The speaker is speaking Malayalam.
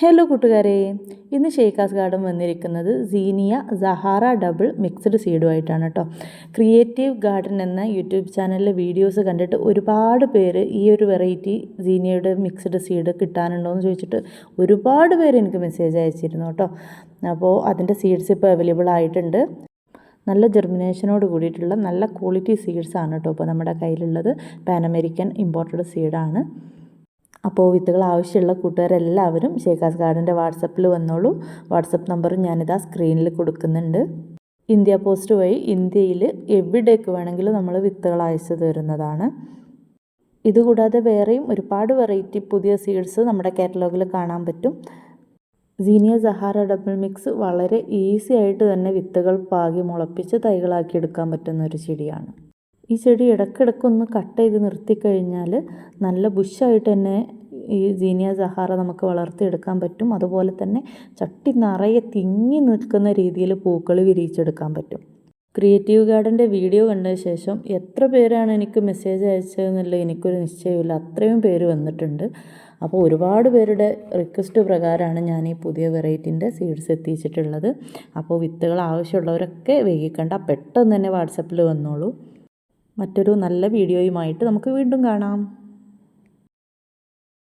ഹലോ കൂട്ടുകാരെ, ഇന്ന് ഷേക്കാസ് ഗാർഡൻ വന്നിരിക്കുന്നത് സീനിയ സഹാറ ഡബിൾ മിക്സ്ഡ് സീഡുമായിട്ടാണ് കേട്ടോ. ക്രിയേറ്റീവ് ഗാർഡൻ എന്ന യൂട്യൂബ് ചാനലിലെ വീഡിയോസ് കണ്ടിട്ട് ഒരുപാട് പേര് ഈ ഒരു വെറൈറ്റി സീനിയയുടെ മിക്സ്ഡ് സീഡ് കിട്ടാനുണ്ടോ എന്ന് ചോദിച്ചിട്ട് ഒരുപാട് പേര് എനിക്ക് മെസ്സേജ് അയച്ചിരുന്നു കേട്ടോ. അപ്പോൾ അതിൻ്റെ സീഡ്സ് ഇപ്പോൾ അവൈലബിൾ ആയിട്ടുണ്ട്. നല്ല ജെർമിനേഷനോട് കൂടിയിട്ടുള്ള നല്ല ക്വാളിറ്റി സീഡ്സാണ് കേട്ടോ ഇപ്പോൾ നമ്മുടെ കയ്യിലുള്ളത്. പാൻ അമേരിക്കൻ ഇമ്പോർട്ടഡ് സീഡാണ്. അപ്പോൾ വിത്തുകൾ ആവശ്യമുള്ള കൂട്ടുകാരെല്ലാവരും ഷേക്കാസ് ഗാർഡൻ്റെ വാട്സപ്പിൽ വന്നോളൂ. വാട്സപ്പ് നമ്പറും ഞാനിതാ സ്ക്രീനിൽ കൊടുക്കുന്നുണ്ട്. ഇന്ത്യ പോസ്റ്റ് വഴി ഇന്ത്യയിൽ എവിടേക്ക് വേണമെങ്കിലും നമ്മൾ വിത്തുകൾ അയച്ചു തരുന്നതാണ്. ഇതുകൂടാതെ വേറെയും ഒരുപാട് വെറൈറ്റി പുതിയ സീഡ്സ് നമ്മുടെ കാറ്റലോഗിൽ കാണാൻ പറ്റും. സീനിയ സഹാറ ഡബിൾ മിക്സ് വളരെ ഈസി ആയിട്ട് തന്നെ വിത്തുകൾ പാകി മുളപ്പിച്ച് തൈകളാക്കി എടുക്കാൻ പറ്റുന്ന ഒരു ചെടിയാണ്. ഈ ചെടി ഇടയ്ക്കിടയ്ക്കൊന്ന് കട്ട് ചെയ്ത് നിർത്തിക്കഴിഞ്ഞാൽ നല്ല ബുഷായിട്ട് തന്നെ ഈ സീനിയ സഹാറ നമുക്ക് വളർത്തിയെടുക്കാൻ പറ്റും. അതുപോലെ തന്നെ ചട്ടി നിറയെ തിങ്ങി നിൽക്കുന്ന രീതിയിൽ പൂക്കൾ വിരിയിച്ചെടുക്കാൻ പറ്റും. ക്രിയേറ്റീവ് ഗാർഡൻ്റെ വീഡിയോ കണ്ട ശേഷം എത്ര പേരാണ് എനിക്ക് മെസ്സേജ് അയച്ചതെന്നുള്ള എനിക്കൊരു നിശ്ചയമില്ല. അത്രയും പേര് വന്നിട്ടുണ്ട്. അപ്പോൾ ഒരുപാട് പേരുടെ റിക്വസ്റ്റ് പ്രകാരമാണ് ഞാൻ ഈ പുതിയ വെറൈറ്റിൻ്റെ സീഡ്സ് എത്തിച്ചിട്ടുള്ളത്. അപ്പോൾ വിത്തുകൾ ആവശ്യമുള്ളവരൊക്കെ വൈകിക്കണ്ട, പെട്ടെന്ന് തന്നെ വാട്സപ്പിൽ വന്നോളൂ. മറ്റൊരു നല്ല വീഡിയോയുമായിട്ട് നമുക്ക് വീണ്ടും കാണാം.